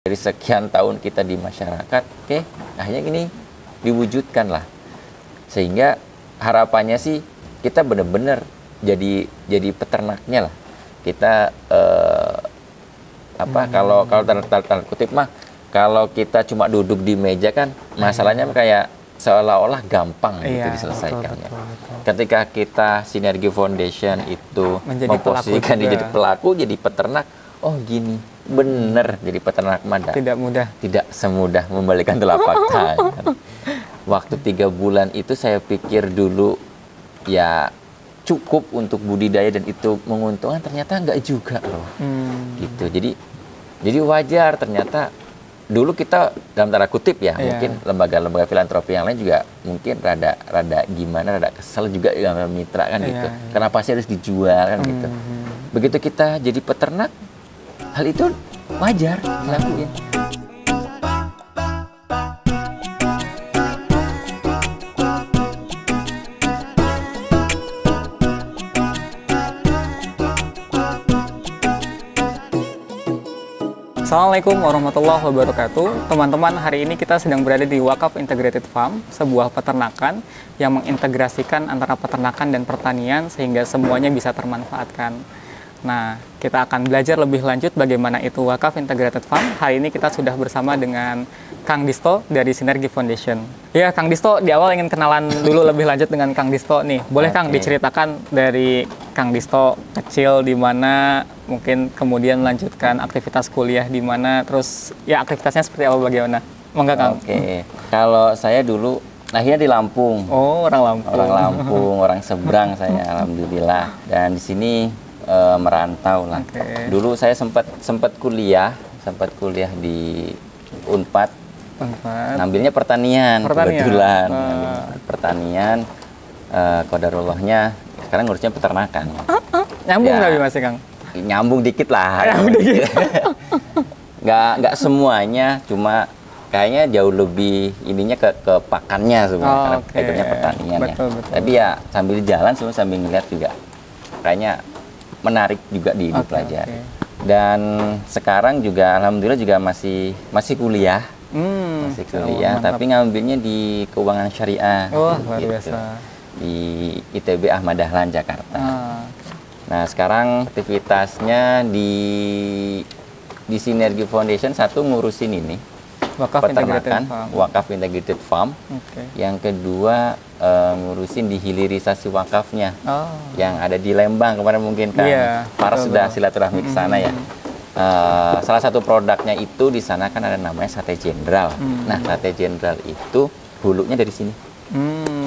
Dari sekian tahun kita di masyarakat, oke, akhirnya gini diwujudkan lah. Sehingga harapannya sih kita benar-benar jadi peternaknya lah. Kita kalau tanda kutip mah, kalau kita cuma duduk di meja kan masalahnya kayak seolah-olah gampang gitu diselesaikannya. Betul. Ketika kita Sinergi Foundation itu memposisikan jadi pelaku, jadi peternak, oh gini, bener jadi peternak mada. Tidak mudah. Tidak semudah membalikan telapak tangan. Waktu 3 bulan itu saya pikir dulu ya cukup untuk budidaya dan itu menguntungkan, ternyata enggak juga loh. Gitu. Jadi wajar ternyata. Dulu kita dalam tanda kutip ya, mungkin lembaga-lembaga filantropi yang lain juga mungkin rada kesel juga dengan mitra kan gitu. Kenapa sih harus dijual kan gitu. Begitu kita jadi peternak, hal itu wajar dilakuin. Assalamualaikum warahmatullahi wabarakatuh. Teman-teman, hari ini kita sedang berada di Wakaf Integrated Farm, sebuah peternakan yang mengintegrasikan antara peternakan dan pertanian sehingga semuanya bisa termanfaatkan. Nah, kita akan belajar lebih lanjut bagaimana itu Wakaf Integrated Farm. Hari ini kita sudah bersama dengan Kang Disto dari Sinergi Foundation. Ya, Kang Disto, di awal ingin kenalan dulu lebih lanjut dengan Kang Disto nih. Boleh Kang diceritakan dari Kang Disto kecil di mana, mungkin kemudian melanjutkan aktivitas kuliah di mana, terus ya aktivitasnya seperti apa, bagaimana? Monggo Kang. Oke. Kalau saya dulu lahirnya di Lampung. Oh, orang Lampung. Orang Lampung, orang seberang saya, alhamdulillah. Dan di sini merantau lah. Dulu saya sempat kuliah di Unpad. Ngambilnya pertanian. Kebetulan. Pertanian, qadarullahnya sekarang ngurusnya peternakan. Nyambung tapi masih Kang? Nyambung dikit lah. Nyambung dikit. nggak semuanya, cuma kayaknya jauh lebih ininya ke pakannya sebenarnya, karena backgroundnya pertanian ya. Betul. Tapi ya sambil jalan sambil ngeliat juga kayaknya menarik juga dipelajari. Dan sekarang juga alhamdulillah juga masih kuliah. Masih kuliah, tapi ngambilnya di keuangan syariah. Wah, luar biasa. Di ITB Ahmad Dahlan Jakarta. Nah, sekarang aktivitasnya di Sinergi Foundation, satu ngurusin ini peternakan, Wakaf Integrated Farm. Yang kedua ngurusin di hilirisasi wakafnya yang ada di Lembang kemarin, mungkin kan Faras sudah silaturahmi ke sana ya. Salah satu produknya itu di sana kan ada namanya sate jenderal. Nah, sate jenderal itu hulunya dari sini.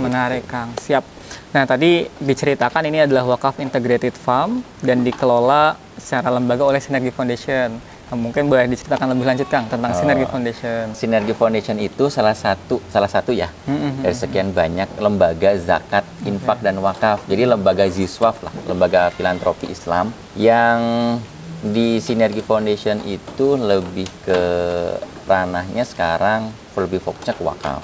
Menarik Kang, siap. Nah, tadi diceritakan ini adalah Wakaf Integrated Farm dan dikelola secara lembaga oleh Sinergi Foundation. Nah, mungkin boleh diceritakan lebih lanjut Kang tentang Sinergi Foundation. Sinergi Foundation itu salah satu ya dari sekian banyak lembaga zakat, infak dan wakaf. Jadi lembaga ziswaf lah, lembaga filantropi Islam yang di Sinergi Foundation itu lebih ke ranahnya sekarang lebih fokusnya ke wakaf.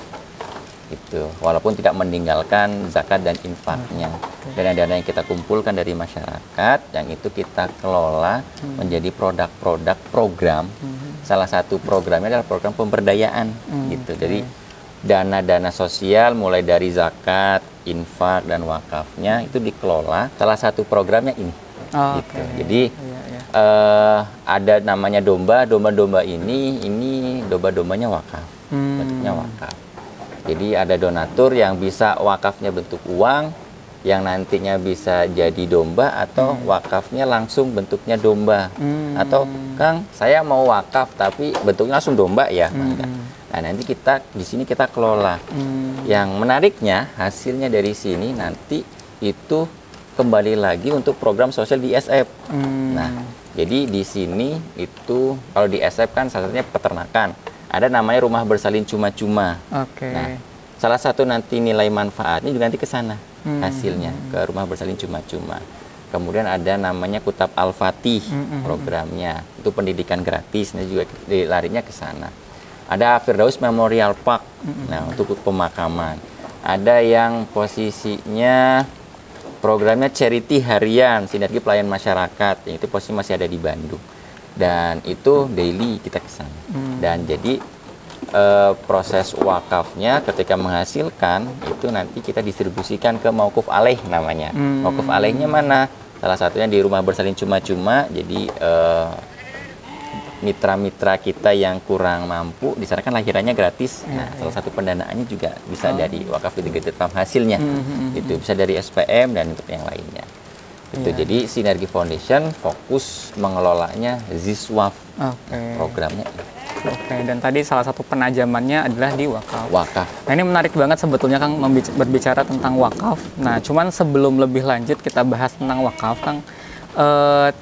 Itu walaupun tidak meninggalkan zakat dan infaknya. Dana-dana yang kita kumpulkan dari masyarakat yang itu kita kelola menjadi produk-produk program. Salah satu programnya adalah program pemberdayaan gitu. Jadi dana-dana sosial mulai dari zakat, infak dan wakafnya itu dikelola. Salah satu programnya ini gitu. Jadi ada namanya domba ini domba-dombanya wakaf. Bentuknya wakaf. Jadi ada donatur yang bisa wakafnya bentuk uang, yang nantinya bisa jadi domba, atau wakafnya langsung bentuknya domba. Atau Kang, saya mau wakaf tapi bentuknya langsung domba ya. Nah, nanti di sini kita kelola. Yang menariknya hasilnya dari sini nanti itu kembali lagi untuk program sosial di SF. Nah, jadi di sini itu kalau di SF kan salah satunya peternakan. Ada namanya rumah bersalin cuma-cuma. Nah, salah satu nanti nilai manfaatnya juga nanti ke sana hasilnya, ke rumah bersalin cuma-cuma. Kemudian ada namanya Kutab Al-Fatih programnya. Itu pendidikan gratis, ini juga larinya ke sana. Ada Firdaus Memorial Park. Nah, untuk pemakaman. Ada yang posisinya programnya charity harian, Sinergi Pelayanan Masyarakat. Itu posisi masih ada di Bandung. dan itu daily kita ke sana. Dan jadi proses wakafnya ketika menghasilkan itu nanti kita distribusikan ke mauquf alaih namanya. Mauquf alaihnya mana? Salah satunya di rumah bersalin cuma-cuma. Jadi mitra-mitra kita yang kurang mampu di sana kan lahirannya gratis. Nah, salah satu pendanaannya juga bisa dari wakaf integrated farm hasilnya. Itu bisa dari SPM dan untuk yang lainnya. Itu jadi Sinergi Foundation fokus mengelolanya Ziswaf programnya. Oke, dan tadi salah satu penajamannya adalah di wakaf. Wakaf. Nah, ini menarik banget sebetulnya Kang berbicara tentang wakaf. Nah, cuman sebelum lebih lanjut kita bahas tentang wakaf, Kang.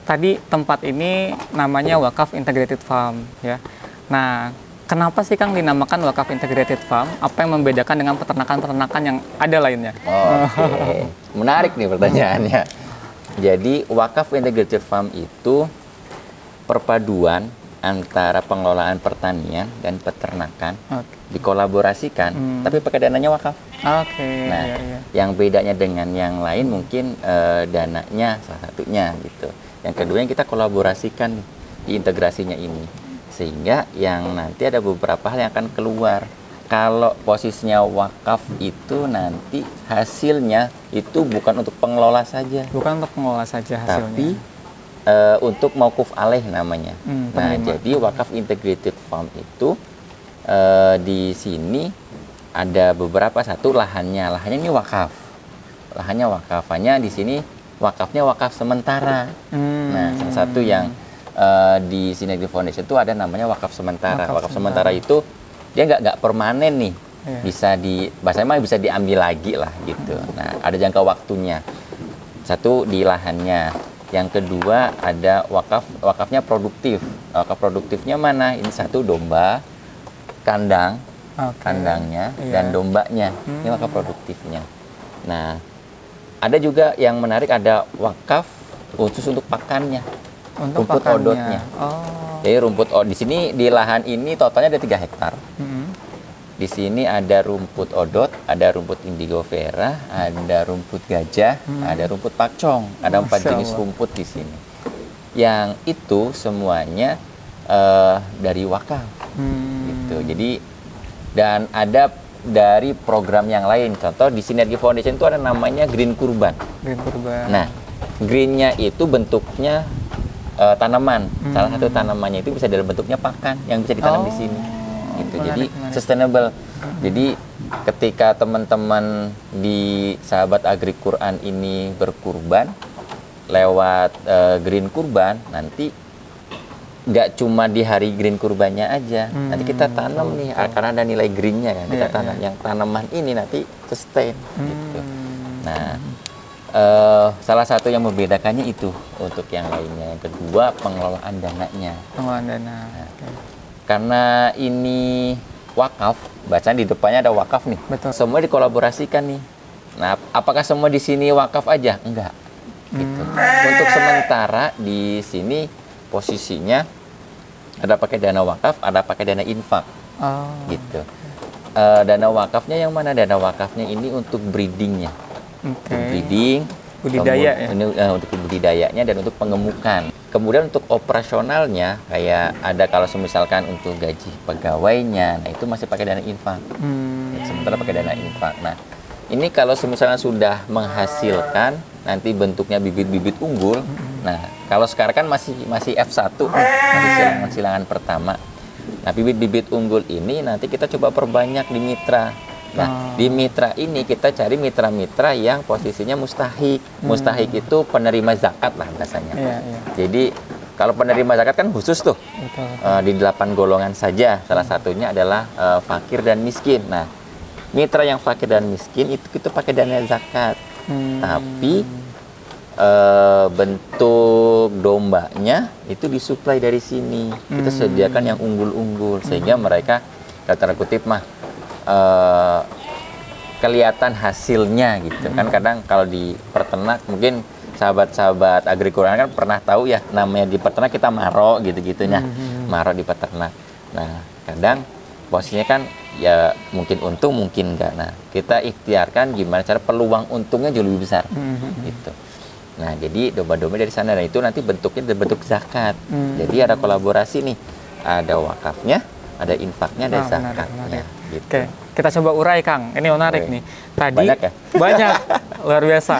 Tadi tempat ini namanya Wakaf Integrated Farm, ya. Nah, kenapa sih Kang dinamakan Wakaf Integrated Farm? Apa yang membedakan dengan peternakan-peternakan yang ada lainnya? Oke, menarik nih pertanyaannya. Jadi Wakaf Integrated Farm itu perpaduan antara pengelolaan pertanian dan peternakan dikolaborasikan, tapi pakai dananya wakaf. Nah, yang bedanya dengan yang lain mungkin dananya salah satunya gitu. Yang kedua yang kita kolaborasikan di integrasinya ini, sehingga yang nanti ada beberapa hal yang akan keluar. Kalau posisinya wakaf itu nanti hasilnya itu bukan untuk pengelola saja. Bukan untuk pengelola saja hasilnya. Tapi untuk mauquf alaih namanya. Nah, jadi wakaf integrated farm itu di sini ada beberapa, satu lahannya ini wakaf. Lahannya wakafannya di sini wakafnya wakaf sementara. Nah, salah satu yang di Sinergi Foundation itu ada namanya wakaf sementara. Wakaf sementara itu dia nggak permanen nih, bisa bahasanya bisa diambil lagi lah gitu. Nah, ada jangka waktunya. Satu di lahannya, yang kedua ada wakafnya produktif. Wakaf produktifnya mana? Ini satu domba, kandangnya dan dombanya. Ini wakaf produktifnya. Nah, ada juga yang menarik, ada wakaf khusus untuk pakannya. Rumput odotnya. Jadi rumput di sini di lahan ini totalnya ada 3 hektar. Di sini ada rumput odot, ada rumput indigo vera, ada rumput gajah, ada rumput pakcong. Ada 4 jenis rumput di sini. Yang itu semuanya dari wakaf. Gitu. Jadi dan ada dari program yang lain. Contoh di Sinergi Foundation itu ada namanya Green Kurban. Nah, greennya itu bentuknya tanaman. Salah satu tanamannya itu bisa dalam bentuknya pakan yang bisa ditanam di sini. Gitu. Jadi sustainable. Jadi ketika teman-teman di Sahabat Agri Quran ini berkurban lewat Green Kurban, nanti nggak cuma di hari Green Kurbannya aja. Nanti kita tanam nih, karena ada nilai greennya kan. Kita tanam yang tanaman ini nanti sustain. Gitu. Nah, salah satu yang membedakannya itu untuk yang lainnya. Yang kedua, pengelolaan dananya. Pengelolaan dana. Nah, karena ini wakaf, bacaan di depannya ada wakaf nih. Betul. Semua dikolaborasikan nih. Nah, apakah semua di sini wakaf aja? Enggak. Gitu. Untuk sementara di sini posisinya ada pakai dana wakaf, ada pakai dana infak. Gitu. Dana wakafnya yang mana? Dana wakafnya ini untuk breedingnya. Untuk breeding, budidaya ya? Untuk budidayanya dan untuk pengemukan. Kemudian untuk operasionalnya kayak ada kalau misalkan untuk gaji pegawainya, nah itu masih pakai dana infak. Sementara pakai dana infak. Nah, ini kalau misalnya sudah menghasilkan nanti bentuknya bibit-bibit unggul. Nah, kalau sekarang kan masih F1, masih silangan pertama. Nah, bibit-bibit unggul ini nanti kita coba perbanyak di mitra. Nah, di mitra ini kita cari mitra-mitra yang posisinya mustahik. Mustahik itu penerima zakat lah bahasanya. Jadi kalau penerima zakat kan khusus tuh. Di 8 golongan saja. Salah satunya adalah fakir dan miskin. Nah, mitra yang fakir dan miskin itu kita pakai dana zakat. Tapi bentuk dombanya itu disuplai dari sini. Kita sediakan yang unggul-unggul sehingga mereka tanda kutip mah kelihatan hasilnya gitu kan. Kadang kalau di peternak mungkin sahabat-sahabat Agri Quran kan pernah tahu ya, namanya di peternak kita maro gitu-gitunya, maro di peternak. Nah, kadang posisinya kan ya mungkin untung mungkin enggak. Nah, kita ikhtiarkan gimana cara peluang untungnya jauh lebih besar gitu. Nah, jadi domba-domba dari sana, dan itu nanti bentuknya bentuk zakat. Jadi ada kolaborasi nih, ada wakafnya, ada infaknya, ada zakatnya. Gitu. Oke, kita coba urai Kang. Ini menarik nih. Tadi banyak ya? Banyak, luar biasa.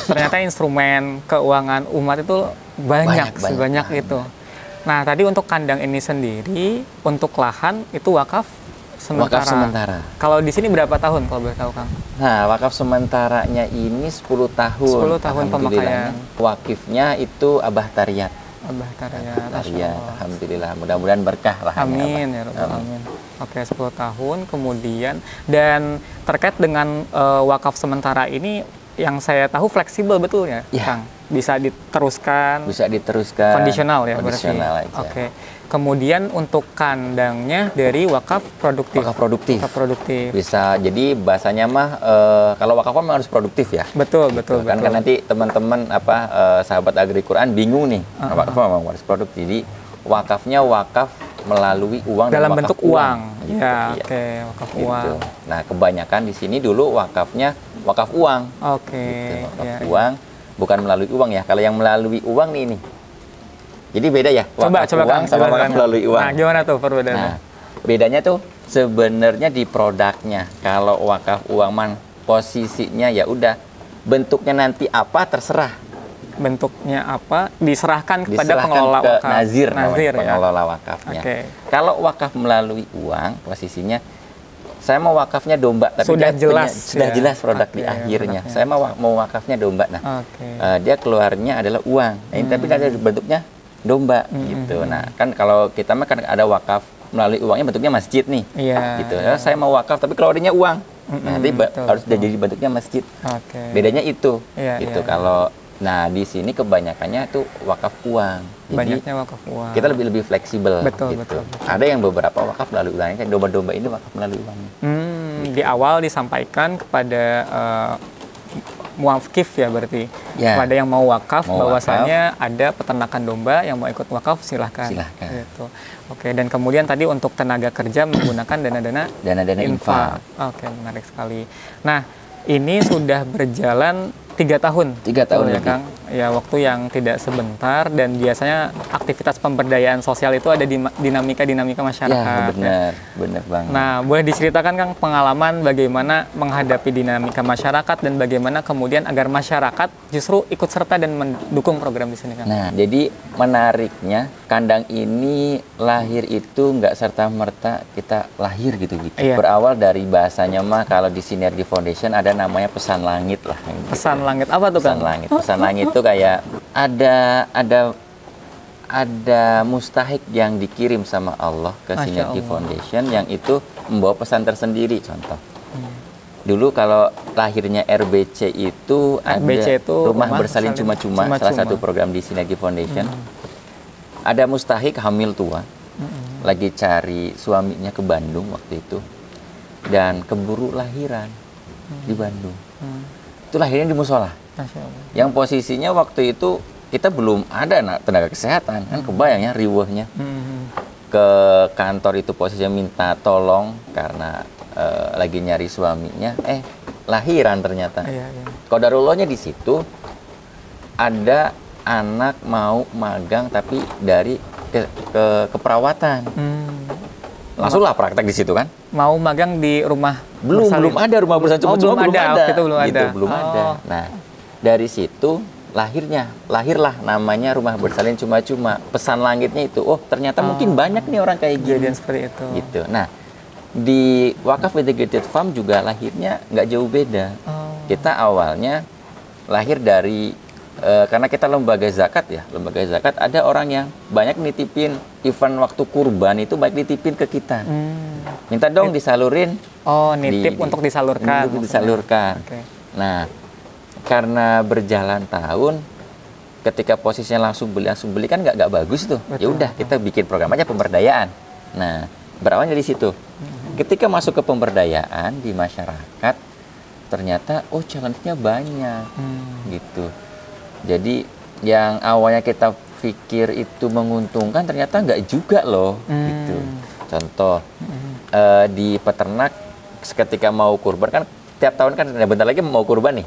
Ternyata instrumen keuangan umat itu banyak sebanyak itu. Nah, tadi untuk kandang ini sendiri, untuk lahan itu wakaf sementara. Wakaf sementara. Kalau di sini berapa tahun kalau boleh tahu Kang? Nah, wakaf sementaranya ini 10 tahun. 10 tahun pemakaian. Wakifnya itu Abah Tariyat. Abah Tariyat. Alhamdulillah. Mudah-mudahan berkah lah. Amin ya Rabbal Alamin. Oke, 10 tahun kemudian. Dan terkait dengan wakaf sementara ini, yang saya tahu fleksibel betul ya, Kang? Bisa diteruskan. Bisa diteruskan. Kondisional ya kondisional berarti. Aja. Oke. Kemudian untuk kandangnya dari wakaf produktif. Wakaf produktif. Wakaf produktif. Bisa, jadi bahasanya mah kalau wakaf kan harus produktif ya. Betul, betul, kan, betul. Kan nanti teman-teman sahabat Agri Quran bingung nih, wakaf memang harus produktif. Jadi wakafnya wakaf melalui uang dalam dan bentuk uang. Gitu, ya, oke, wakaf gitu. uang. Nah, kebanyakan di sini dulu wakafnya wakaf uang. Oke. Gitu, wakaf uang, bukan melalui uang ya. Kalau yang melalui uang nih. Jadi beda ya, wakaf uang sama wakaf melalui uang. Nah, gimana tuh perbedaannya? Nah, bedanya tuh sebenarnya di produknya. Kalau wakaf uang man posisinya ya udah, bentuknya nanti apa terserah. Bentuknya apa diserahkan kepada pengelola ke wakaf. nazir ya? Pengelola wakafnya. Okay. Kalau wakaf melalui uang, posisinya saya mau wakafnya domba, tapi sudah jelas, sudah jelas produk di akhirnya. Produknya. Saya mau wakafnya domba. Nah, dia keluarnya adalah uang. Nah, ini tapi kan ada bentuknya domba gitu. Nah, kan kalau kita mah kan ada wakaf melalui uangnya bentuknya masjid nih. Gitu. Saya mau wakaf tapi keluarnya uang. Nanti harus jadi bentuknya masjid. Bedanya itu. Gitu. Kalau nah di sini kebanyakannya tuh wakaf uang. Jadi banyaknya wakaf uang. Kita lebih fleksibel. Betul, gitu. betul. Ada yang beberapa wakaf melalui uang, kayak domba-domba ini wakaf melalui uang. Gitu. Di awal disampaikan kepada muwakif ya berarti. Pada yang mau wakaf bahwasanya ada peternakan domba yang mau ikut wakaf silahkan. Gitu. Oke, dan kemudian tadi untuk tenaga kerja menggunakan dana infak. Oke, menarik sekali. Nah, ini sudah berjalan 3 tahun. 3 tahun ya, Kang. Ya, waktu yang tidak sebentar, dan biasanya aktivitas pemberdayaan sosial itu ada di dinamika masyarakat. Ya, benar banget. Nah, boleh diceritakan Kang pengalaman bagaimana menghadapi dinamika masyarakat dan bagaimana kemudian agar masyarakat justru ikut serta dan mendukung program di sini, Kang. Nah, jadi menariknya kandang ini lahir itu nggak serta-merta kita lahir gitu. Berawal dari bahasanya mah kalau di Sinergi Foundation ada namanya pesan langit lah. Pesan langit apa tuh, Kang? Pesan langit itu kayak ada mustahik yang dikirim sama Allah ke Sinergi Foundation yang itu membawa pesan tersendiri. Contoh, dulu kalau lahirnya RBC itu ada rumah bersalin cuma-cuma, salah satu program di Sinergi Foundation. Ada mustahik hamil tua, lagi cari suaminya ke Bandung waktu itu, dan keburu lahiran di Bandung. Itu lahirnya di musola. Yang posisinya waktu itu kita belum ada tenaga kesehatan, kan kebayang ya riwehnya. Ke kantor itu posisinya minta tolong karena lagi nyari suaminya, lahiran ternyata. Qadarullahnya di situ ada anak mau magang tapi dari keperawatan. Langsunglah praktek di situ kan. Mau magang di rumah belum ada rumah bersalin cuma-cuma, belum ada. Belum ada. Nah, dari situ lahirlah namanya rumah bersalin cuma-cuma. Pesan langitnya itu, ternyata mungkin banyak nih orang kayak gini. Seperti itu. Gitu. Nah, di Wakaf Integrated Farm juga lahirnya nggak jauh beda. Kita awalnya lahir dari karena kita lembaga zakat ya. Lembaga zakat ada orang yang banyak nitipin event waktu kurban itu banyak nitipin ke kita. Minta dong disalurin. Nitip untuk disalurkan. Untuk disalurkan. Nah, karena berjalan tahun, ketika posisinya langsung beli kan nggak bagus tuh. Ya udah kita bikin program aja pemberdayaan. Nah, berawal dari situ. Ketika masuk ke pemberdayaan di masyarakat, ternyata challenge-nya banyak gitu. Jadi yang awalnya kita pikir itu menguntungkan ternyata nggak juga loh gitu. Contoh di peternak ketika mau kurban kan tiap tahun kan bentar lagi mau kurban nih.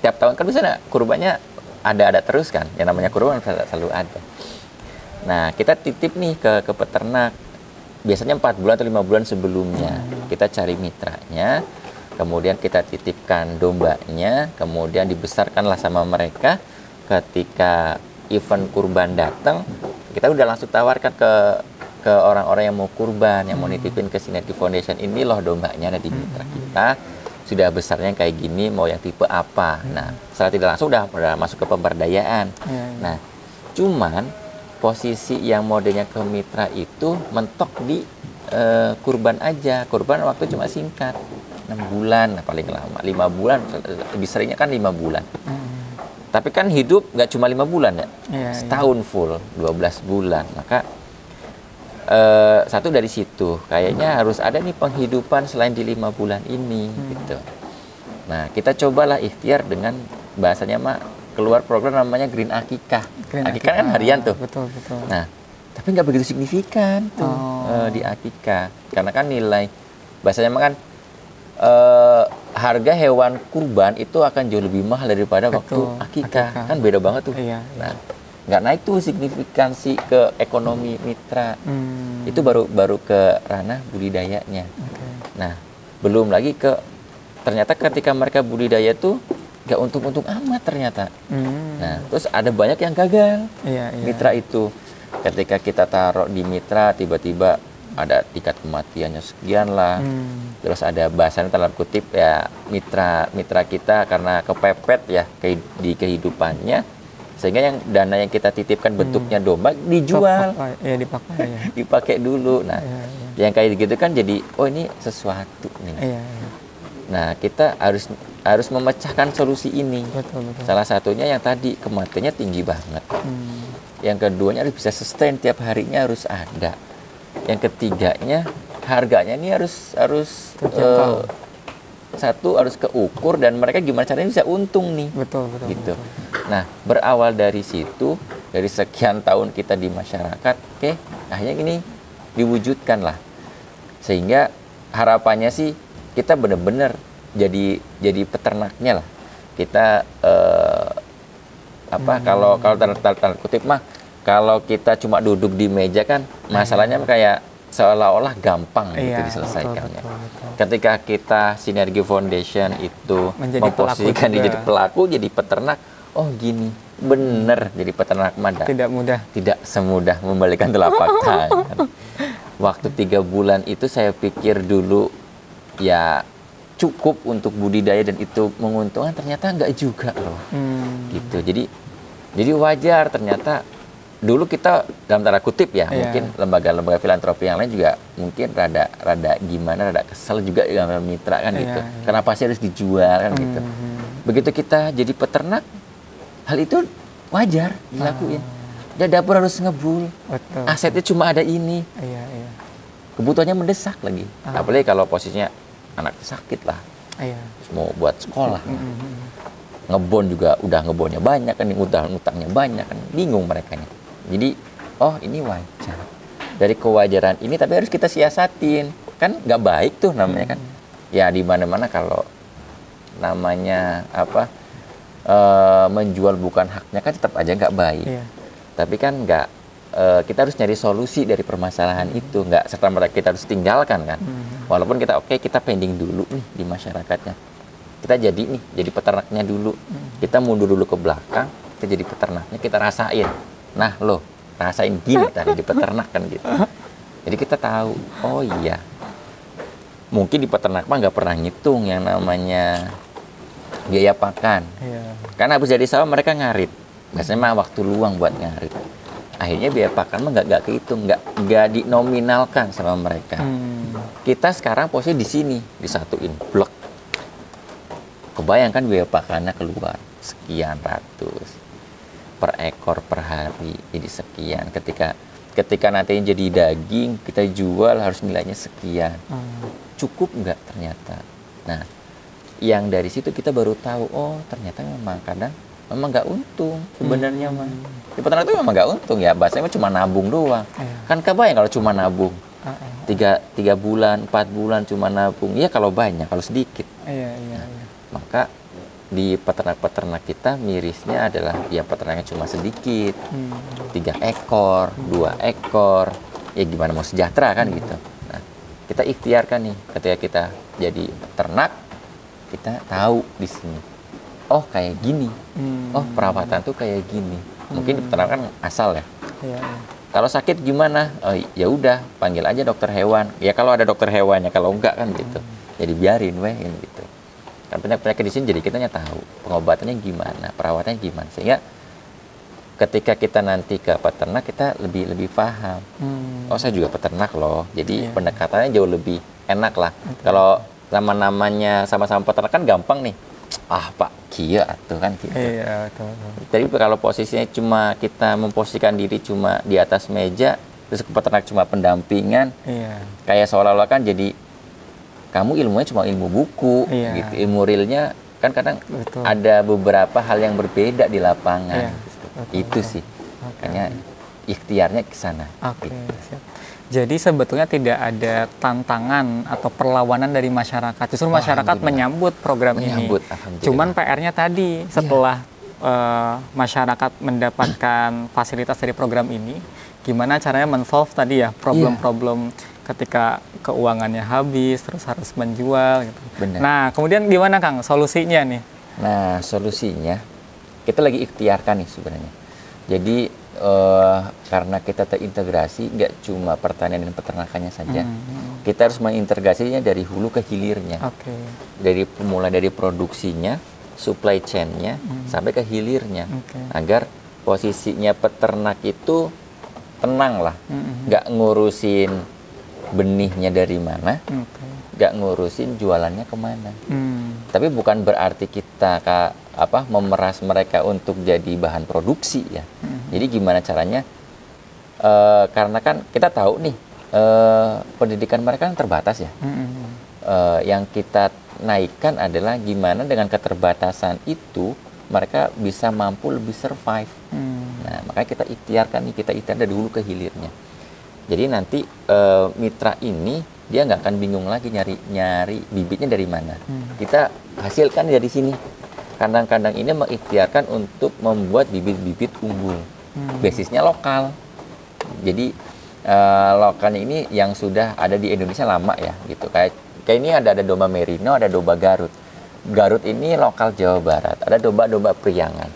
tiap tahun kan biasanya kurbannya ada terus kan, yang namanya kurban selalu ada. Nah, kita titip nih ke peternak, biasanya 4 bulan atau 5 bulan sebelumnya. Kita cari mitranya, kemudian kita titipkan dombanya, kemudian dibesarkanlah sama mereka. Ketika event kurban datang, kita udah langsung tawarkan ke orang-orang yang mau kurban, yang mau nitipin ke Sinergi Foundation, ini loh dombanya ada di mitra kita, sudah besarnya kayak gini, mau yang tipe apa. Nah, setelah tidak langsung udah masuk ke pemberdayaan. Nah, cuman posisi yang modelnya ke mitra itu mentok di kurban aja. Kurban waktu cuma singkat, 6 bulan paling lama, 5 bulan, lebih seringnya kan 5 bulan. Tapi kan hidup nggak cuma 5 bulan ya, setahun full, 12 bulan. Maka satu dari situ, kayaknya harus ada nih penghidupan selain di 5 bulan ini, gitu. Nah, kita cobalah ikhtiar dengan bahasanya keluar program namanya Green Akikah. Akikah kan harian tuh. Betul. Nah, tapi nggak begitu signifikan tuh di Akikah, karena kan nilai bahasanya kan harga hewan kurban itu akan jauh lebih mahal daripada waktu akikah. Kan beda banget tuh. Nah, nggak naik tuh signifikansi ke ekonomi mitra. Itu baru ke ranah budidayanya. Nah, belum lagi ternyata ketika mereka budidaya tuh nggak untung-untung amat ternyata. Nah, terus ada banyak yang gagal. Mitra itu ketika kita taruh di mitra, tiba-tiba ada tingkat kematiannya sekian lah. Terus ada bahasan dalam kutip ya, mitra kita karena kepepet ya di kehidupannya, sehingga yang dana yang kita titipkan bentuknya domba dijual, dipakai dulu. Nah, yang kayak gitu kan jadi ini sesuatu nih. Nah, kita harus memecahkan solusi ini. Salah satunya yang tadi, kematiannya tinggi banget. Yang keduanya harus bisa sustain, tiap harinya harus ada. Yang ketiganya, harganya ini harus satu harus keukur, dan mereka gimana caranya bisa untung nih. Betul. Nah, berawal dari situ, dari sekian tahun kita di masyarakat, akhirnya ini diwujudkan lah. Sehingga harapannya sih kita benar-benar jadi peternaknya lah. Kita kalau tanda kutip kalau kita cuma duduk di meja kan masalahnya kayak seolah-olah gampang gitu diselesaikannya. Betul. Ketika kita Sinergi Foundation itu memposisikan dia jadi pelaku, jadi peternak, gini, bener jadi peternak mada. Tidak semudah membalikan telapak tangan. Waktu 3 bulan itu saya pikir dulu ya cukup untuk budidaya dan itu menguntungkan, ternyata enggak juga loh. Gitu. Jadi wajar ternyata. Dulu kita dalam tanda kutip ya, mungkin lembaga-lembaga filantropi yang lain juga mungkin rada kesel juga dengan mitra kan gitu. Kenapa sih harus dijual kan gitu. Begitu kita jadi peternak, hal itu wajar dilakuin. Dan dapur harus ngebul. Asetnya cuma ada ini. Kebutuhannya mendesak lagi. Apalagi kalau posisinya anak sakit lah. Mau buat sekolah. Ngebon juga udah ngebonnya banyak kan, utangnya banyak kan. Bingung mereka nih. Jadi, ini wajar. Dari kewajaran ini, tapi harus kita siasatin. Kan nggak baik tuh namanya kan. Ya di mana-mana kalau namanya menjual bukan haknya kan tetap aja nggak baik. Tapi kan kita harus nyari solusi dari permasalahan itu. Nggak serta-merta kita harus tinggalkan kan. Walaupun kita pending dulu nih di masyarakatnya. Kita jadi peternaknya dulu. Kita mundur dulu ke belakang, kita jadi peternaknya, kita rasain. Nah lo, rasain gini tadi di peternak kan gitu. Jadi kita tahu, iya. Mungkin di peternak mah nggak pernah ngitung yang namanya biaya pakan. Karena habis dari sawah mereka ngarit. Biasanya mah waktu luang buat ngarit. Akhirnya biaya pakan mah nggak kehitung, nggak dinominalkan sama mereka. Kita sekarang posisi di sini, disatuin, blok. Kebayangkan biaya pakannya keluar sekian ratus per ekor per hari, jadi sekian. Ketika nantinya jadi daging, kita jual harus nilainya sekian. Cukup nggak ternyata? Nah, yang dari situ kita baru tahu, ternyata memang kadang memang nggak untung sebenarnya mah. Di peternak itu memang nggak untung ya, bahasanya cuma nabung doang. Kan kebayang kalau cuma nabung. 3 bulan, 4 bulan cuma nabung. Iya kalau banyak, kalau sedikit. Maka di peternak-peternak kita mirisnya adalah ya peternaknya cuma sedikit, 3 ekor, 2 ekor, ya gimana mau sejahtera kan gitu. Nah, kita ikhtiarkan nih ketika kita jadi peternak, kita tahu di sini, oh kayak gini, oh perawatan tuh kayak gini. Mungkin di peternakan asal ya. Iya. Kalau sakit gimana? Oh ya udah, panggil aja dokter hewan. Ya kalau ada dokter hewannya, kalau enggak kan gitu. Jadi biarin weh gitu. Kan penyakit di sini jadi kitanya tahu pengobatannya gimana, perawatannya gimana. Sehingga ketika kita nanti ke peternak kita lebih paham. Oh saya juga peternak loh. Jadi pendekatannya jauh lebih enak lah. Kalau nama-namanya sama-sama peternak kan gampang nih. Ah Pak Kia tuh kan gitu. Iya, betul. Jadi kalau posisinya cuma kita memposisikan diri cuma di atas meja, terus ke peternak cuma pendampingan, kayak seolah-olah kan jadi kamu ilmunya cuma ilmu buku, gitu. Ilmu realnya kan kadang ada beberapa hal yang berbeda di lapangan. Itu sih, makanya ikhtiarnya ke sana. Gitu. Jadi sebetulnya tidak ada tantangan atau perlawanan dari masyarakat. Justru masyarakat menyambut program ini. Cuman PR-nya tadi setelah masyarakat mendapatkan fasilitas dari program ini, gimana caranya men-solve tadi ya problem-problem ketika keuangannya habis, terus harus menjual. Gitu. Nah, kemudian gimana Kang solusinya nih? Nah, solusinya kita lagi ikhtiarkan nih sebenarnya. Jadi karena kita terintegrasi nggak cuma pertanian dan peternakannya saja, kita harus mengintegrasinya dari hulu ke hilirnya, mulai dari produksinya, supply chain-nya, sampai ke hilirnya, agar posisinya peternak itu tenang lah, nggak ngurusin benihnya dari mana, nggak ngurusin jualannya kemana. Tapi bukan berarti kita memeras mereka untuk jadi bahan produksi ya. Jadi gimana caranya? Karena kan kita tahu nih pendidikan mereka kan terbatas ya. Yang kita naikkan adalah gimana dengan keterbatasan itu mereka bisa mampu lebih survive. Nah makanya kita ikhtiarkan dari hulu ke hilirnya. Jadi nanti mitra ini dia nggak akan bingung lagi nyari bibitnya dari mana. Kita hasilkan dari sini. Kandang-kandang ini mengikhtiarkan untuk membuat bibit-bibit unggul. Basisnya lokal. Jadi lokalnya ini yang sudah ada di Indonesia lama ya gitu. Kayak ini ada domba Merino, ada domba Garut. Garut ini lokal Jawa Barat. Ada domba-domba Priangan.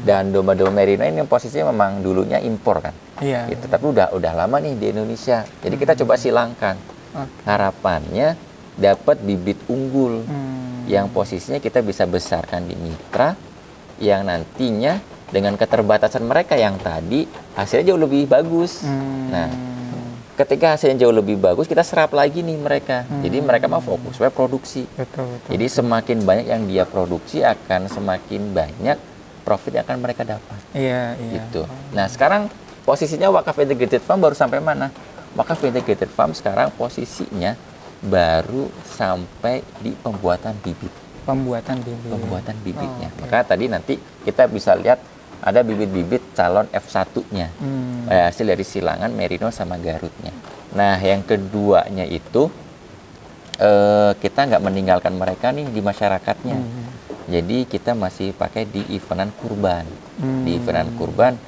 Dan domba-domba Merino ini posisinya memang dulunya impor kan. Gitu. Tapi udah lama nih di Indonesia. Jadi kita coba silangkan. Harapannya dapat bibit unggul yang posisinya kita bisa besarkan di mitra, yang nantinya dengan keterbatasan mereka yang tadi hasilnya jauh lebih bagus. Nah, ketika hasilnya jauh lebih bagus, kita serap lagi nih mereka. Jadi mereka mau fokus supaya produksi. Jadi semakin banyak yang dia produksi akan semakin banyak profit yang akan mereka dapat. Gitu. Nah, sekarang posisinya Wakaf Integrated Farm baru sampai mana? Wakaf Integrated Farm sekarang posisinya baru sampai di pembuatan bibit. Pembuatan bibitnya. Maka tadi nanti kita bisa lihat ada bibit-bibit calon F1-nya. Hasil dari silangan Merino sama Garutnya. Nah, yang keduanya itu kita nggak meninggalkan mereka nih di masyarakatnya. Jadi kita masih pakai di eventan kurban. Di eventan kurban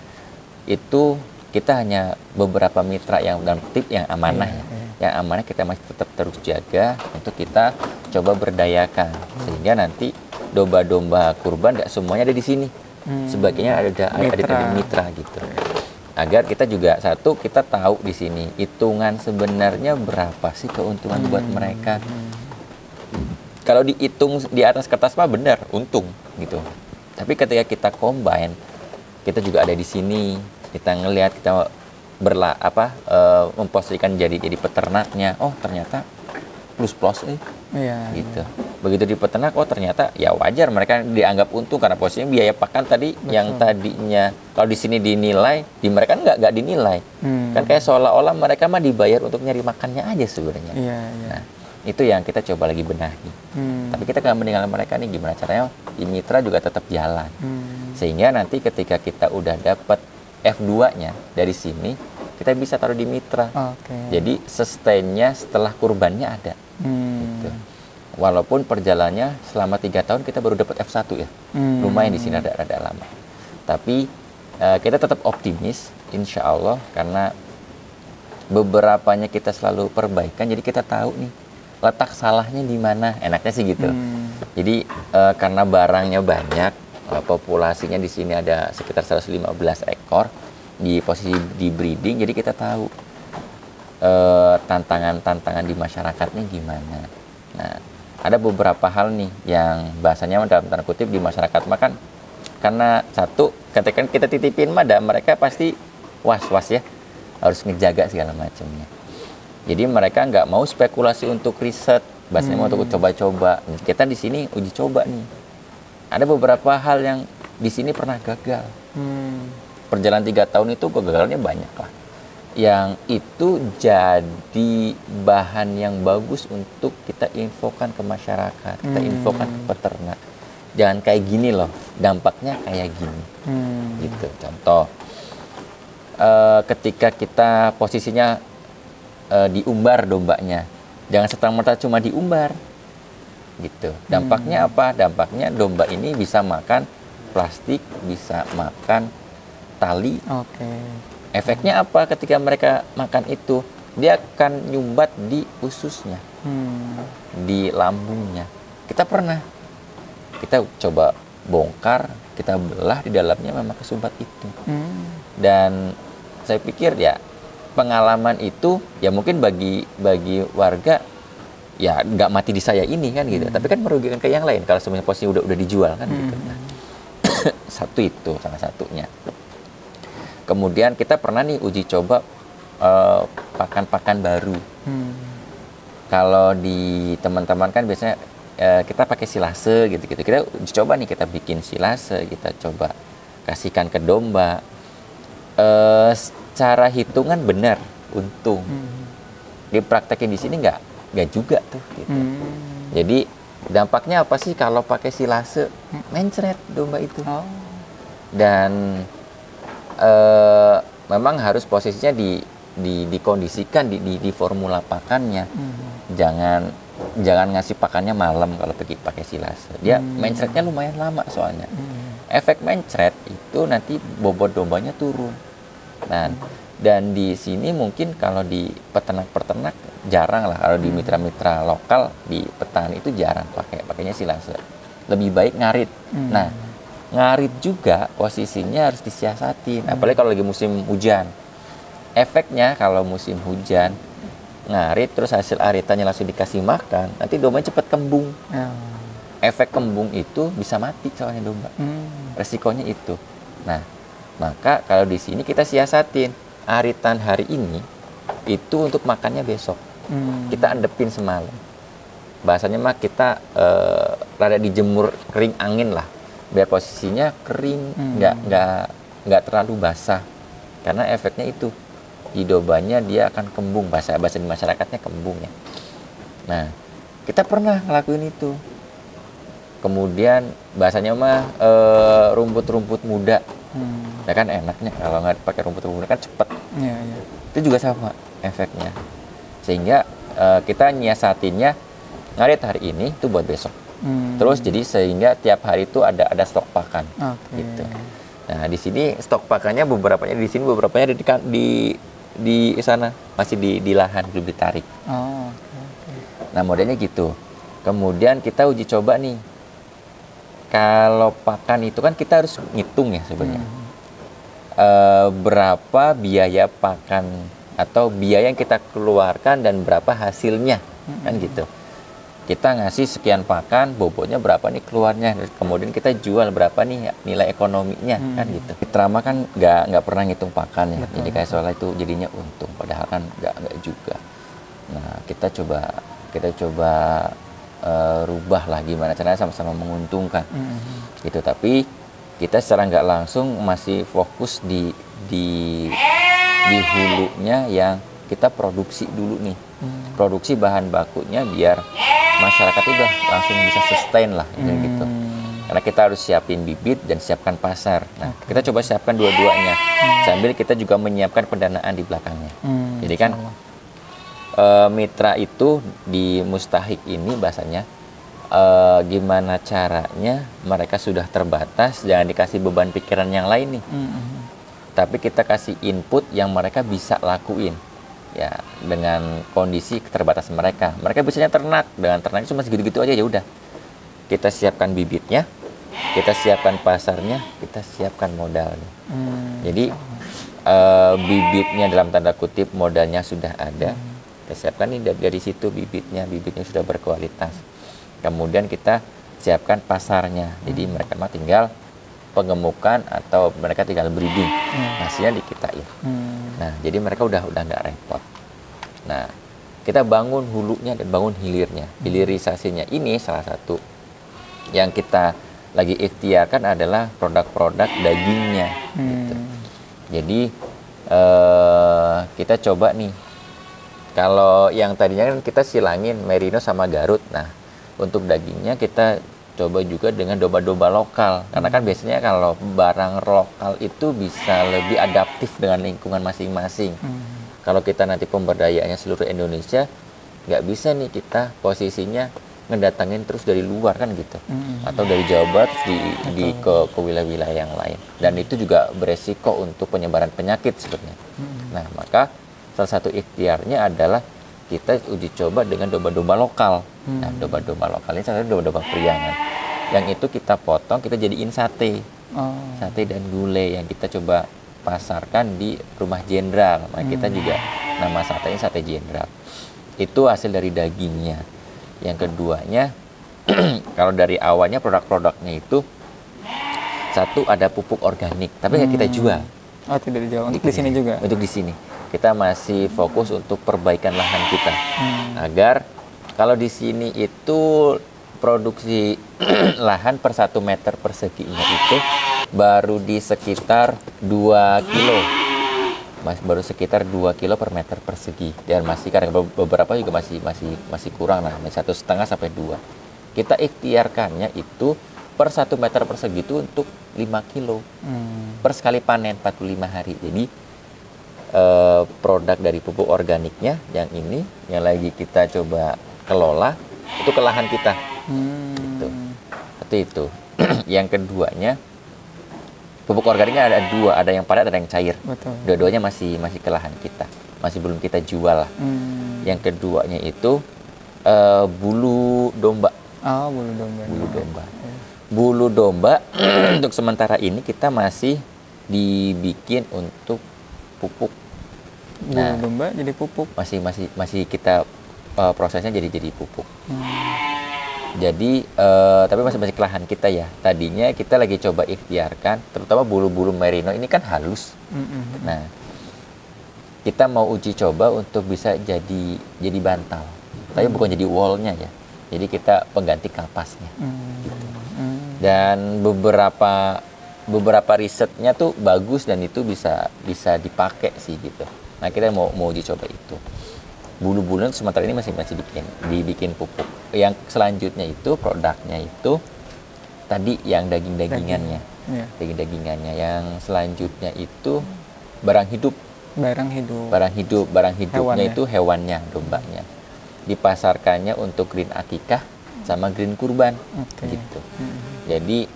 itu kita hanya beberapa mitra yang dalam tip yang amanah ya. Yang amanah kita masih tetap terus jaga untuk kita coba berdayakan sehingga nanti domba-domba kurban tidak semuanya ada di sini. Sebagiannya ada di mitra gitu. Agar kita juga kita tahu di sini hitungan sebenarnya berapa sih keuntungan buat mereka. Kalau dihitung di atas kertas mah benar untung gitu. Tapi ketika kita combine, kita juga ada di sini. Kita ngelihat kita memposisikan jadi peternaknya, oh ternyata plus gitu. Begitu di peternak, oh ternyata ya wajar mereka dianggap untung karena posisinya biaya pakan tadi yang tadinya kalau di sini dinilai, di mereka nggak dinilai. Kan kayak seolah-olah mereka mah dibayar untuk nyari makannya aja sebenarnya. Nah, itu yang kita coba lagi benahi. Tapi kita nggak meninggalkan mereka nih, gimana caranya di mitra juga tetap jalan. Sehingga nanti ketika kita udah dapat F2-nya dari sini, kita bisa taruh di mitra. Jadi sustainnya setelah kurbannya ada. Gitu. walaupun perjalanannya selama 3 tahun kita baru dapat F1 ya. Lumayan di sini rada lama. Tapi kita tetap optimis insya Allah, karena beberapanya kita selalu perbaikan, jadi kita tahu nih letak salahnya di mana, enaknya sih gitu. Jadi karena barangnya banyak, populasinya di sini ada sekitar 115 ekor di posisi di breeding, jadi kita tahu tantangan di masyarakatnya gimana. Nah, ada beberapa hal nih yang bahasanya dalam tanda kutip di masyarakat makan, karena satu, ketika kita titipin mada, mereka pasti was-was ya, harus ngejaga segala macamnya. Jadi mereka nggak mau spekulasi untuk riset, bahasanya mau untuk coba-coba. Kita di sini uji coba nih. Ada beberapa hal yang di sini pernah gagal. Perjalanan 3 tahun itu kegagalannya banyak lah. Yang itu jadi bahan yang bagus untuk kita infokan ke masyarakat, kita infokan ke peternak. Jangan kayak gini loh, dampaknya kayak gini. Gitu. Contoh, ketika kita posisinya diumbar dombanya, jangan serta-merta cuma diumbar. Gitu. Dampaknya apa? Dampaknya domba ini bisa makan plastik, bisa makan tali. Efeknya apa ketika mereka makan itu? Dia akan nyumbat di ususnya, di lambungnya. Kita coba bongkar, kita belah, di dalamnya memang kesumbat itu. Dan saya pikir ya pengalaman itu ya mungkin bagi warga ya nggak mati di saya ini kan gitu, tapi kan merugikan ke yang lain kalau semuanya posisi udah dijual kan gitu. Nah, satu itu salah satunya. Kemudian kita pernah nih uji coba pakan-pakan baru. Kalau di teman-teman kan biasanya kita pakai silase gitu-gitu. Kita uji coba nih, kita bikin silase, kita coba kasihkan ke domba. Secara hitungan benar, untung. Dipraktekin di sini nggak juga tuh. Gitu. Jadi dampaknya apa sih kalau pakai silase? Mencret domba itu. Dan memang harus posisinya dikondisikan di formula pakannya. Jangan ngasih pakannya malam kalau pergi pakai silase. Dia mencretnya lumayan lama soalnya. Efek mencret itu nanti bobot dombanya turun. Dan di sini mungkin kalau di peternak-peternak jarang lah, kalau di mitra-mitra lokal di petani itu jarang pakainya silase. Lebih baik ngarit. Nah, ngarit juga posisinya harus disiasatin, apalagi kalau lagi musim hujan. Efeknya kalau musim hujan ngarit terus hasil aritannya langsung dikasih makan, nanti dombanya cepat kembung. Efek kembung itu bisa mati soalnya domba. Resikonya itu. Nah, maka kalau di sini kita siasatin aritan hari ini itu untuk makannya besok. Kita endepin semalam. Bahasanya mah kita rada dijemur kering angin lah, biar posisinya kering, nggak terlalu basah, karena efeknya itu di dombanya dia akan kembung, bahasa di masyarakatnya kembung ya. Nah, kita pernah ngelakuin itu. Kemudian bahasanya mah rumput-rumput muda, ya kan enaknya kalau nggak pakai rumput muda kan cepet. Itu juga sama efeknya, sehingga kita nyiasatinnya ngarit hari ini itu buat besok. Terus jadi sehingga tiap hari itu ada stok pakan. Gitu. Nah, di sini stok pakannya beberapanya di sini, beberapanya ada di sana, masih di lahan belum ditarik. Nah, modelnya gitu. Kemudian kita uji coba nih. Kalau pakan itu kan kita harus ngitung ya sebenarnya. Berapa biaya pakan atau biaya yang kita keluarkan dan berapa hasilnya, kan gitu. Kita ngasih sekian pakan, bobotnya berapa nih keluarnya, kemudian kita jual berapa nih nilai ekonominya, kan gitu. Fitrama kan nggak pernah ngitung pakan ya, jadi kayak soalnya itu jadinya untung, padahal kan nggak juga. Nah, kita coba rubah lah gimana caranya sama-sama menguntungkan, gitu. Tapi kita secara nggak langsung masih fokus di hulunya yang kita produksi dulu nih, produksi bahan bakunya biar masyarakat udah langsung bisa sustain lah, gitu. Karena kita harus siapin bibit dan siapkan pasar. Nah, kita coba siapkan dua-duanya, sambil kita juga menyiapkan pendanaan di belakangnya. Jadi kan mitra itu di Mustahik ini bahasanya gimana caranya mereka sudah terbatas, jangan dikasih beban pikiran yang lain nih. Tapi kita kasih input yang mereka bisa lakuin. Ya, dengan kondisi keterbatasan mereka. Mereka biasanya ternak, dengan ternak cuma segitu-gitu aja, ya udah. Kita siapkan bibitnya, kita siapkan pasarnya, kita siapkan modalnya. Jadi bibitnya dalam tanda kutip, modalnya sudah ada. Kita siapkan nih dari situ bibitnya sudah berkualitas. Kemudian kita siapkan pasarnya. Jadi mereka mah tinggal pengemukan atau mereka tinggal breeding, hasilnya dikitain. Nah, jadi mereka udah nggak repot. Nah, kita bangun hulunya dan bangun hilirnya. Hilirisasinya ini salah satu yang kita lagi ikhtiarkan adalah produk-produk dagingnya. Gitu. Jadi kita coba nih, kalau yang tadinya kan kita silangin Merino sama Garut. Nah, untuk dagingnya kita coba juga dengan domba-domba lokal, karena kan biasanya kalau barang lokal itu bisa lebih adaptif dengan lingkungan masing-masing. Kalau kita nanti pemberdayaannya seluruh Indonesia, nggak bisa nih kita posisinya ngedatangin terus dari luar kan gitu, atau dari Jawa Barat terus ke wilayah-wilayah yang lain, dan itu juga beresiko untuk penyebaran penyakit sebenarnya. Nah, maka salah satu ikhtiarnya adalah kita uji coba dengan domba-domba lokal. Nah, domba-domba lokal ini sebenarnya domba-domba priangan. Yang itu kita potong, kita jadiin sate. Sate dan gulai yang kita coba pasarkan di Rumah Jenderal. Nah, kita juga nama satenya Sate Jenderal. Itu hasil dari dagingnya. Yang keduanya, kalau dari awalnya produk-produknya itu satu ada pupuk organik, tapi nggak kita jual. Oh, tidak dijual. Untuk di sini juga? Untuk di sini. Kita masih fokus untuk perbaikan lahan kita, agar kalau di sini itu produksi lahan per 1 meter perseginya itu baru di sekitar 2 kilo, baru sekitar 2 kilo per meter persegi, dan masih karena beberapa juga masih kurang, nah 1,5 sampai 2. Kita ikhtiarkannya itu per 1 meter persegi itu untuk 5 kilo per sekali panen 45 hari. Jadi produk dari pupuk organiknya yang ini yang lagi kita coba kelola itu ke lahan kita. Gitu. Seperti itu. Yang keduanya, pupuk organiknya ada 2, ada yang padat, ada yang cair. Dua-duanya masih ke lahan kita, masih belum kita jual lah. Yang keduanya itu bulu domba. Bulu domba untuk sementara ini kita masih dibikin untuk pupuk. Bulu domba jadi pupuk. Masih kita prosesnya jadi pupuk. Jadi tapi masih ke lahan kita ya. Tadinya kita lagi coba ikhtiarkan, terutama bulu-bulu merino ini kan halus. Nah, kita mau uji coba untuk bisa jadi bantal, tapi bukan jadi wallnya ya. Jadi kita pengganti kapasnya. Gitu. Dan beberapa risetnya tuh bagus dan itu bisa dipakai sih gitu. Nah, kita mau uji coba itu. Bulu-bulunya sementara ini masih dibikin pupuk. Yang selanjutnya itu produknya itu tadi yang daging-dagingannya. Daging-dagingannya. Yang selanjutnya itu barang hidup. Barang hidupnya itu hewannya, dombanya. Dipasarkannya untuk green akikah sama green kurban. Gitu. Jadi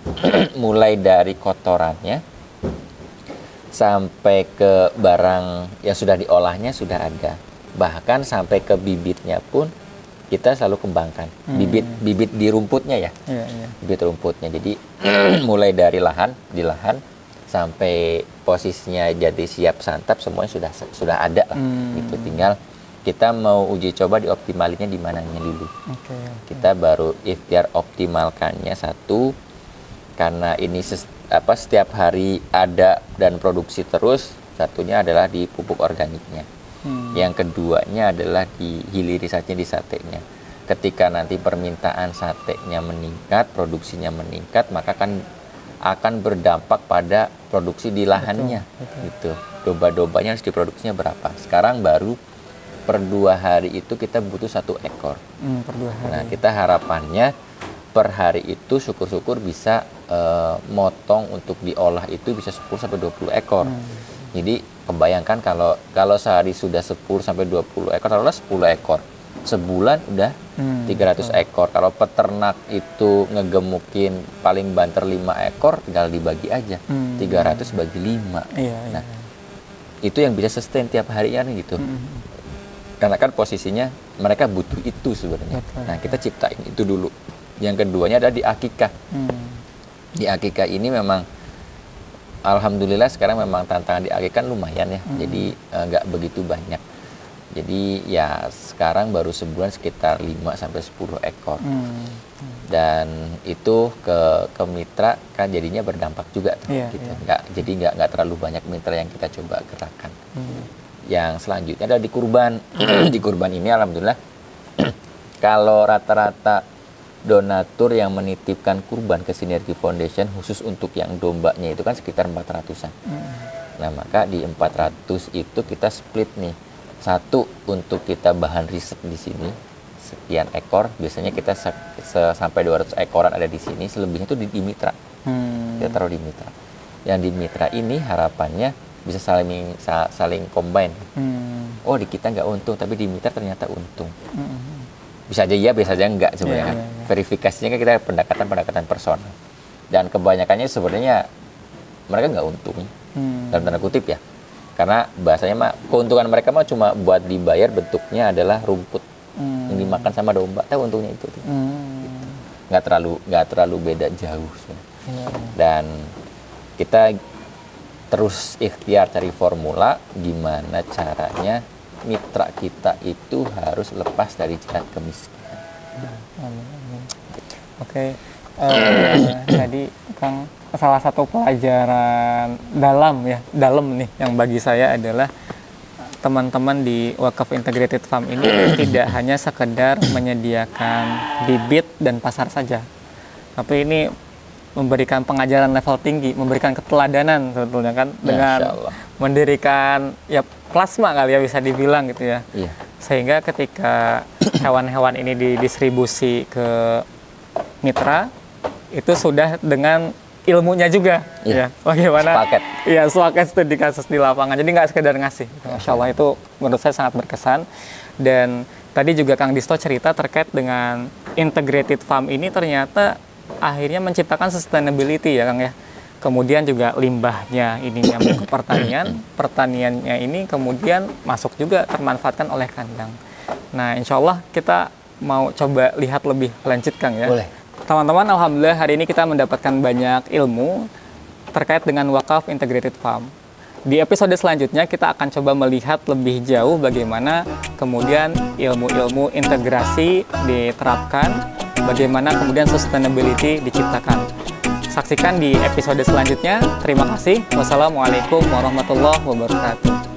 mulai dari kotorannya sampai ke barang yang sudah diolahnya sudah ada. Bahkan sampai ke bibitnya pun kita selalu kembangkan. Bibit di rumputnya ya. Bibit rumputnya. Jadi mulai dari di lahan sampai posisinya jadi siap santap semuanya sudah ada lah. Gitu. Tinggal kita mau uji coba dioptimalinnya di mananya dulu. Kita baru ikhtiar optimalkannya satu, karena ini setiap hari ada dan produksi terus. Satunya adalah di pupuk organiknya. Yang keduanya adalah di hilirisasinya di satenya. Ketika nanti permintaan satenya meningkat, produksinya meningkat, maka akan berdampak pada produksi di lahannya. Gitu. Domba-dombanya harus diproduksinya berapa? Sekarang baru per 2 hari itu kita butuh 1 ekor. Per 2 hari. Nah, kita harapannya per hari itu syukur-syukur bisa motong untuk diolah itu bisa 10 sampai 20 ekor. Jadi kebayangkan kalau sehari sudah 10 sampai 20 ekor, taruhlah 10 ekor. Sebulan udah 300 ekor. Kalau peternak itu ngegemukin paling banter 5 ekor, tinggal dibagi aja. 300 bagi 5. Nah, itu yang bisa sustain tiap harinya gitu. Karena kan posisinya mereka butuh itu sebenarnya. Nah, kita ciptain itu dulu. Yang keduanya ada di akikah. Di akikah ini memang alhamdulillah sekarang memang tantangan di akikah lumayan ya. Jadi nggak begitu banyak. Jadi ya sekarang baru sebulan sekitar 5-10 ekor. Dan itu ke mitra kan jadinya berdampak juga tuh, gitu. Jadi nggak terlalu banyak mitra yang kita coba gerakan. Yang selanjutnya adalah di kurban. Di kurban ini alhamdulillah kalau rata-rata donatur yang menitipkan kurban ke Sinergi Foundation khusus untuk yang dombanya itu kan sekitar 400-an. Nah, maka di 400 itu kita split nih. Satu untuk kita bahan riset di sini sekian ekor, biasanya kita sampai 200 ekoran ada di sini, selebihnya itu di mitra. Kita taruh di mitra. Yang di mitra ini harapannya bisa saling combine. Oh, di kita nggak untung, tapi di mitra ternyata untung. Bisa aja iya, bisa aja enggak sebenarnya kan. Verifikasinya kan kita pendekatan personal. Dan kebanyakannya sebenarnya mereka nggak untung. Dalam tanda kutip ya. Karena bahasanya mah keuntungan mereka mah cuma buat dibayar, bentuknya adalah rumput yang dimakan sama domba. Tahu untungnya itu. Gitu. Nggak terlalu beda jauh. Dan kita terus ikhtiar cari formula gimana caranya mitra kita itu harus lepas dari jerat kemiskinan. Oke. Jadi Kang, salah satu pelajaran dalam nih yang bagi saya adalah teman-teman di Wakaf Integrated Farm ini tidak hanya sekedar menyediakan bibit dan pasar saja, tapi ini memberikan pengajaran level tinggi, memberikan keteladanan sebetulnya kan, dengan mendirikan ya plasma kali ya bisa dibilang gitu ya. Sehingga ketika hewan-hewan ini didistribusi ke mitra itu sudah dengan ilmunya juga, ya bagaimana sepaket studi kasus di lapangan, jadi nggak sekedar ngasih. Masya Allah, itu menurut saya sangat berkesan. Dan tadi juga Kang Disto cerita terkait dengan integrated farm ini ternyata akhirnya menciptakan sustainability ya Kang ya. Kemudian juga limbahnya ini nyambung ke pertaniannya ini kemudian masuk juga termanfaatkan oleh kandang. Nah, insya Allah kita mau coba lihat lebih lanjut Kang ya. Boleh. Teman-teman, alhamdulillah hari ini kita mendapatkan banyak ilmu terkait dengan Wakaf Integrated Farm. Di episode selanjutnya kita akan coba melihat lebih jauh bagaimana kemudian ilmu-ilmu integrasi diterapkan, bagaimana kemudian sustainability diciptakan. Saksikan di episode selanjutnya. Terima kasih. Wassalamualaikum warahmatullahi wabarakatuh.